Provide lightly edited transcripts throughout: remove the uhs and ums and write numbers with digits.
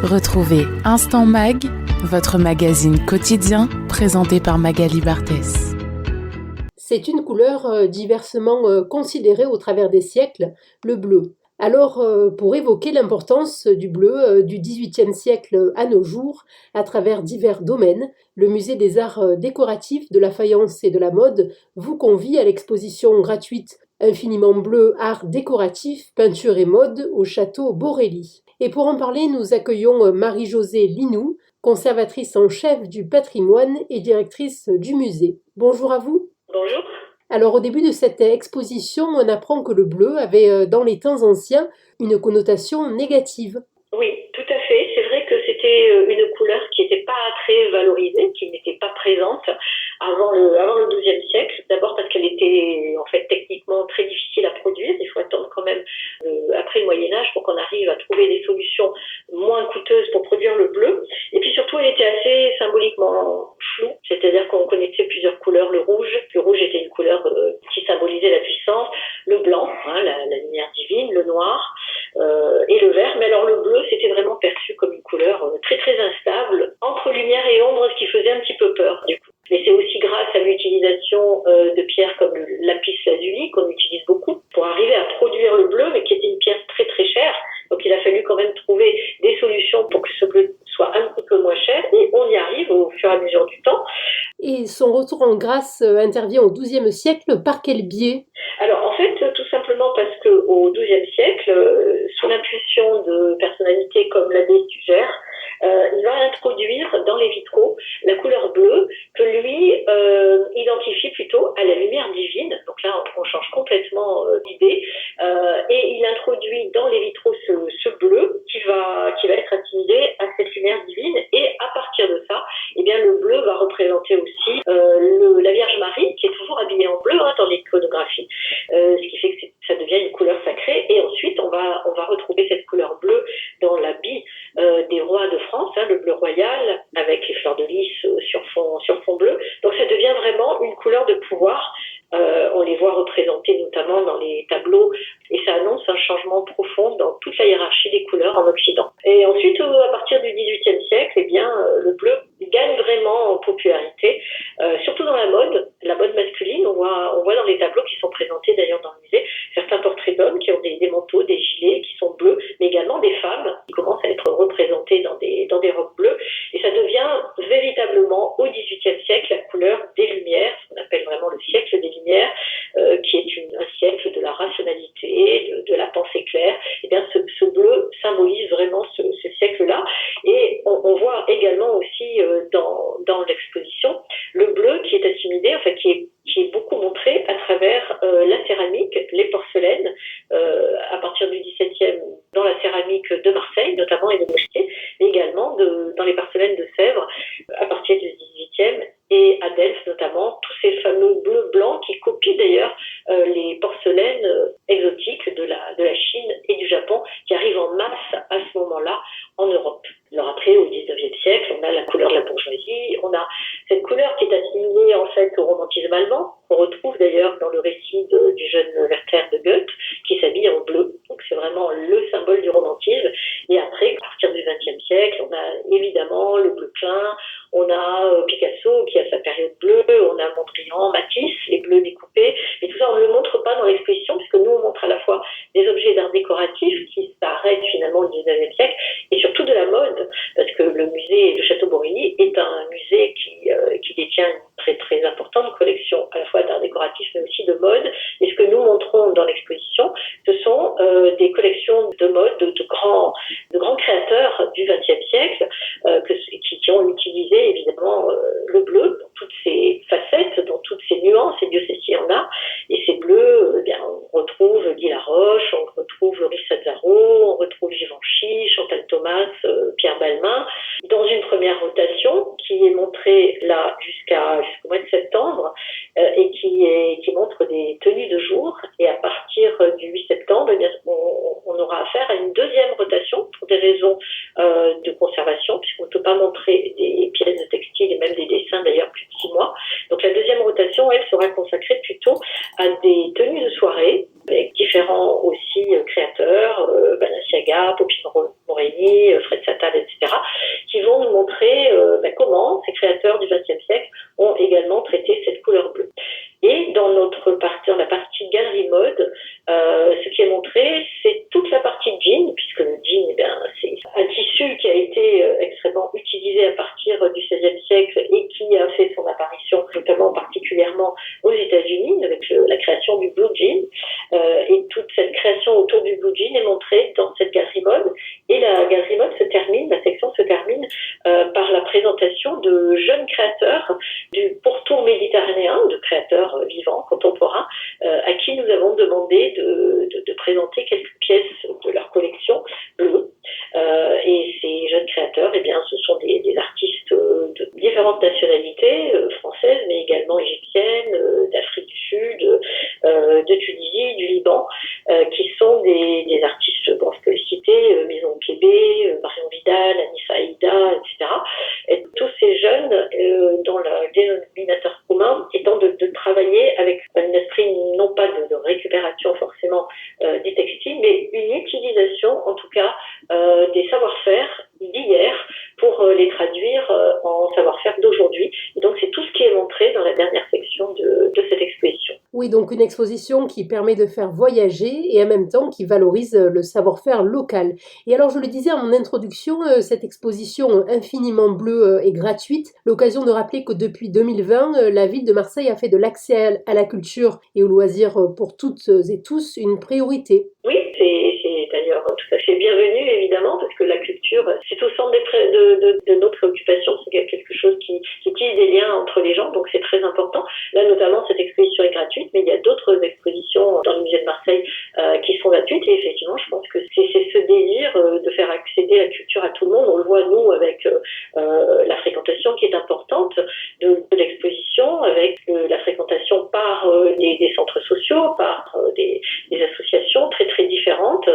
Retrouvez Instant Mag, votre magazine quotidien présenté par Magali Barthès. C'est une couleur diversement considérée au travers des siècles, le bleu. Alors, pour évoquer l'importance du bleu du XVIIIe siècle à nos jours, à travers divers domaines, le Musée des Arts décoratifs, de la faïence et de la mode vous convie à l'exposition gratuite Infiniment bleu, art décoratif, peinture et mode au château Borelli. Et pour en parler, nous accueillons Marie-Josée Linou, conservatrice en chef du patrimoine et directrice du musée. Bonjour à vous. Bonjour. Alors au début de cette exposition, on apprend que le bleu avait dans les temps anciens une connotation négative. Oui, tout à fait. C'est vrai que c'était une couleur qui n'était pas très valorisée, qui n'était pas présente avant le XIIe siècle. D'abord parce qu'elle était en fait techniquement très difficile à produire. Il faut attendre quand même après le Moyen-Âge pour qu'on arrive à trouver des solutions moins coûteuses pour produire le bleu. Et puis surtout, elle était assez symboliquement floue, c'est-à-dire qu'on connaissait plusieurs couleurs. Le rouge était une couleur qui symbolisait la puissance, le blanc, la lumière divine, le noir et le vert. Mais alors le bleu, c'était vraiment perçu comme une couleur très très instable, entre lumière et ombre, ce qui faisait un petit peu peur du coup. Mais c'est aussi grâce à l'utilisation de pierres comme le lapis lazuli, qu'on utilise beaucoup, pour arriver à produire le bleu, mais qui était une pierre très très chère. Donc il a fallu quand même trouver des solutions pour que ce bleu soit un petit peu moins cher, et on y arrive au fur et à mesure du temps. Et son retour en grâce intervient au XIIe siècle, par quel biais ? Alors en fait, tout simplement parce qu'au XIIe siècle, sous l'impulsion de personnalités comme l'abbé Stugère, il va introduire dans les vitraux la couleur bleue que lui identifie plutôt à la lumière divine. Donc là, on change complètement d'idée. Et il introduit dans les vitraux ce bleu qui va être assimilé à cette lumière divine. Et à partir de ça, eh bien, le bleu va représenter aussi la Vierge Marie, qui est toujours habillée en bleu dans l'iconographie. Ce qui fait que ça devient une couleur sacrée. Et ensuite, on va retrouver cette couleur bleue dans l'habit des rois de France, le bleu royal, avec les fleurs de lys sur fond bleu. Donc ça devient vraiment une couleur de pouvoir. On les voit représentées notamment dans les tableaux, et ça annonce un changement profond dans toute la hiérarchie des couleurs en Occident. Et ensuite, à partir du XVIIIe siècle, eh bien, le bleu gagne vraiment en popularité, surtout dans la mode masculine. On voit dans les tableaux qui sont présentés d'ailleurs dans le musée, certains portraits d'hommes qui ont des manteaux, des gilets qui sont bleus, mais également des femmes qui commencent à être représentées dans des robes bleues. Et ça devient véritablement au XVIIIe siècle la couleur des Lumières, ce qu'on appelle vraiment le siècle des Lumières, qui est un siècle de la rationalité, de la pensée claire. Et bien ce bleu symbolise vraiment ce siècle-là. Et on voit également aussi dans l'exposition le bleu qui est assimilé, enfin qui est beaucoup montré à travers la céramique, les porcelaines, à partir du XVIIe, dans la céramique de Marseille notamment et de Mosquée, mais également dans les porcelaines de Sèvres à partir du XVIIIe, et à Delft notamment, tous ces fameux bleus blancs qui copient d'ailleurs les porcelaines exotiques de la Chine et du Japon, qui arrivent en masse à ce moment-là en Europe. Alors après, au XIXe siècle, on a la couleur de la bourgeoisie, on a cette couleur qui est assimilée en fait au romantisme allemand, qu'on retrouve d'ailleurs dans le récit du jeune Werther de Goethe, qui s'habille en bleu. Donc c'est vraiment le symbole du romantisme. Et après, à partir du XXe siècle, on a évidemment le bleu plein, on a Picasso qui a sa période bleue, on a Mondrian, Matisse, les bleus découpés. Mais tout ça, on ne le montre pas dans l'exposition, puisque nous, on montre à la fois des objets d'art décoratif qui s'arrêtent finalement au XIXe siècle, et surtout de la mode, parce que le musée du Château Borelli est un musée qui détient une très très importante collection à la fois d'art décoratif mais aussi de mode. Et ce que nous montrons dans l'exposition, ce sont des collections de mode de grands créateurs du XXe siècle qui ont utilisé évidemment le bleu dans toutes ses facettes, dans toutes ses nuances, et Dieu sait s'il y en a. Et ces bleus, on retrouve Guy Laroche, on retrouve Loris Sazzaro, on retrouve Givenchy, Chantal Thomas, Pierre Balmain, dans une première rotation qui est montrée là jusqu'au mois de septembre et qui montre des tenues de jour. Et à partir du 8 septembre, on aura affaire à une deuxième rotation pour des raisons de conservation, puisqu'on ne peut pas montrer des pièces de textile et même des dessins d'ailleurs plus de 6 mois. Donc la deuxième rotation, elle, sera consacrée plutôt à des tenues de soirée avec différents aussi créateurs, Balenciaga, Popin Morigny, Fred Sattal, etc., qui vont nous montrer comment ces créateurs du XXe siècle ont également traité cette couleur bleue. Et dans la partie galerie mode, ce qui est montré, c'est toute la partie jean, puisque le jean, c'est un tissu qui a été extrêmement utilisé à partir du XVIe siècle et qui a fait son apparition, notamment particulièrement aux États-Unis, avec la création du blue jean. Et toute cette création autour du blue jean est montrée dans cette galerie mode. Et la galerie mode la section se termine par la présentation de jeunes créateurs du pourtour méditerranéen, de créateurs vivants, contemporains, à qui nous avons demandé de présenter quelques pièces de leur collection bleue. Et ces jeunes créateurs, ce sont des artistes de différentes nationalités, françaises, mais également égyptiennes, d'Afrique du Sud, de Tunisie, du Liban, qui sont des artistes, je peux les citer, Maison Kébé, Marion Vidal, Anissa Aïda, etc. Et tous ces jeunes, dont le dénominateur commun étant de travailler avec un esprit non pas de récupération forcément des textiles, mais une utilisation en tout cas des savoir-faire d'hier pour les traduire en savoir-faire d'aujourd'hui. Et donc c'est tout ce qui est montré dans la dernière section de cette exposition. Oui, donc une exposition qui permet de faire voyager et en même temps qui valorise le savoir-faire local. Et alors je le disais en mon introduction, cette exposition infiniment bleue est gratuite. L'occasion de rappeler que depuis 2020, la ville de Marseille a fait de l'accès à la culture et aux loisirs pour toutes et tous une priorité. Oui, c'est d'ailleurs tout à fait bienvenu évidemment, parce que la culture, c'est au centre de nos préoccupations, c'est quelque chose qui tisse des liens entre les gens, donc c'est très important. Là notamment, cette exposition est gratuite, mais il y a d'autres expositions dans le musée de Marseille qui sont gratuites, et effectivement, je pense que c'est ce désir de faire accéder la culture à tout le monde. On le voit, nous, avec la fréquentation qui est importante de l'exposition, avec la fréquentation par des centres sociaux, par des associations très très différentes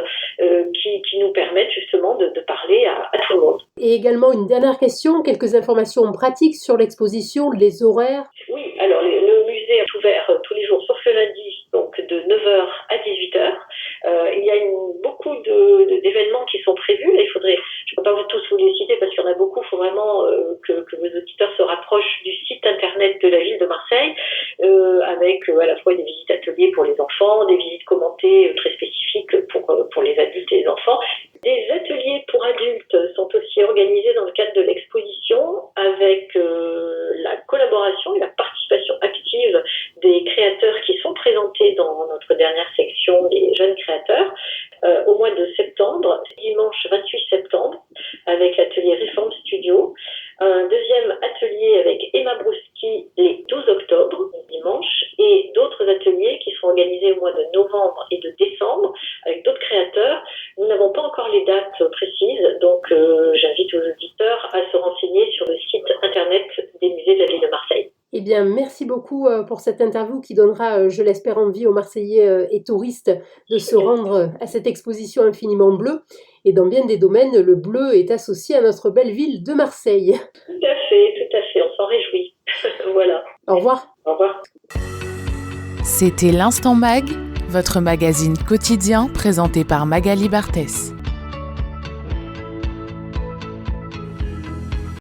qui nous permettent justement de parler à tout le monde. Et également une dernière question, quelques informations pratiques sur l'exposition, les horaires. Oui, alors le musée est ouvert tous les jours sauf le lundi, donc de 9h à 18h. Il y a beaucoup d'événements qui sont prévus. Là, je ne peux pas tous vous les citer parce qu'il y en a beaucoup. Il faut vraiment que vos auditeurs se rapprochent du site internet de la ville de Marseille, avec à la fois des visites ateliers pour les enfants, des visites commentées très spécifiques pour les adultes et les enfants. Des ateliers pour adultes sont aussi organisés dans le cadre de l'exposition avec la collaboration et la participation active des créateurs qui sont présentés dans notre dernière section des jeunes créateurs au mois de septembre, dimanche 28 septembre, avec l'atelier Reform Studio. Un deuxième atelier avec Emma Brouski les 12 octobre, dimanche, et d'autres ateliers qui sont organisés au mois de novembre et de décembre avec d'autres créateurs. Nous n'avons pas encore les dates précises, donc j'invite aux auditeurs à se renseigner sur le site internet des musées de la ville de Marseille. Eh bien, merci beaucoup pour cette interview qui donnera, je l'espère, envie aux Marseillais et touristes de se rendre à cette exposition infiniment bleue. Et dans bien des domaines, le bleu est associé à notre belle ville de Marseille. Tout à fait, on s'en réjouit. Voilà. Au revoir. Au revoir. C'était l'Instant Mag, votre magazine quotidien présenté par Magali Barthès.